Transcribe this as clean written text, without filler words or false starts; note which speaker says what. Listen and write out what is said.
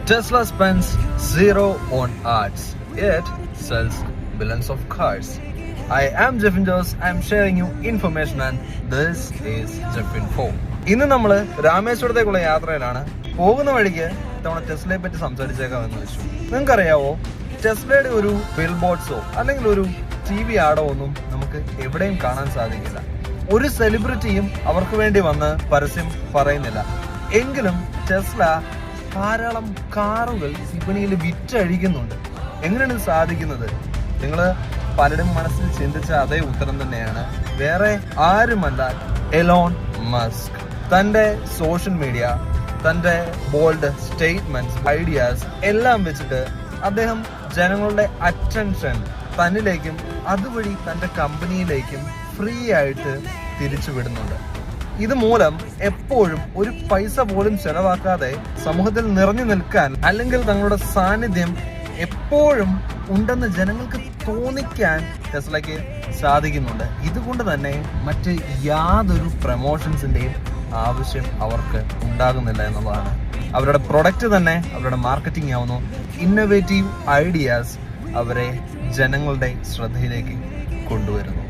Speaker 1: Tesla spends zero on ads, yet sells billions of cars. I am Jeffin Jones. I am sharing you information and this is Jeffin4. ഇന്ന് നമ്മൾ രാമേശ്വരത്തേക്കുള്ള യാത്രയിലാണ്. പോകുന്ന വഴിക്ക് ഇത്തവണ ടെസ്ലയെ പറ്റി സംസാരിച്ചേക്കാമെന്ന് വെച്ചു. നിങ്ങൾക്കറിയാവോ, ടെസ്ലയുടെ ഒരു ബിൽ ബോർഡ്സോ അല്ലെങ്കിൽ ഒരു TV ആഡോ ഒന്നും നമുക്ക് എവിടെയും കാണാൻ സാധിക്കില്ല. ഒരു സെലിബ്രിറ്റിയും അവർക്ക് വേണ്ടി വന്ന് പരസ്യം പറയുന്നില്ല. എങ്കിലും ടെസ്ല ധാരാളം കാറുകൾ വിപണിയിൽ വിറ്റഴിക്കുന്നുണ്ട്. എങ്ങനെയാണ് സാധിക്കുന്നത്? നിങ്ങൾ പലരും മനസ്സിൽ ചിന്തിച്ച അതേ ഉത്തരം തന്നെയാണ്. വേറെ ആരുമല്ല, എലോൺ മസ്ക്. തൻ്റെ സോഷ്യൽ മീഡിയ, തൻ്റെ ബോൾഡ് സ്റ്റേറ്റ്മെന്റ്സ്, ഐഡിയാസ് എല്ലാം വെച്ചിട്ട് അദ്ദേഹം ജനങ്ങളുടെ അറ്റൻഷൻ തന്നിലേക്കും അതുവഴി തൻ്റെ കമ്പനിയിലേക്കും ഫ്രീ ആയിട്ട് തിരിച്ചു വിടുന്നുണ്ട്. ഇതുമൂലം എപ്പോഴും ഒരു പൈസ പോലും ചെലവാക്കാതെ സമൂഹത്തിൽ നിറഞ്ഞു നിൽക്കാൻ, അല്ലെങ്കിൽ തങ്ങളുടെ സാന്നിധ്യം എപ്പോഴും ഉണ്ടെന്ന് ജനങ്ങൾക്ക് തോന്നിക്കാൻ ടെസ്ലയ്ക്ക് സാധിക്കുന്നുണ്ട്. ഇതുകൊണ്ട് തന്നെ മറ്റ് യാതൊരു പ്രൊമോഷൻസിന്റെയും ആവശ്യം അവർക്ക് ഉണ്ടാകുന്നില്ല എന്നുള്ളതാണ്. അവരുടെ പ്രൊഡക്റ്റ് തന്നെ അവരുടെ മാർക്കറ്റിംഗ് ആവുന്നു. ഇന്നോവേറ്റീവ് ഐഡിയാസ് അവരെ ജനങ്ങളുടെ ശ്രദ്ധയിലേക്ക് കൊണ്ടുവരുന്നു.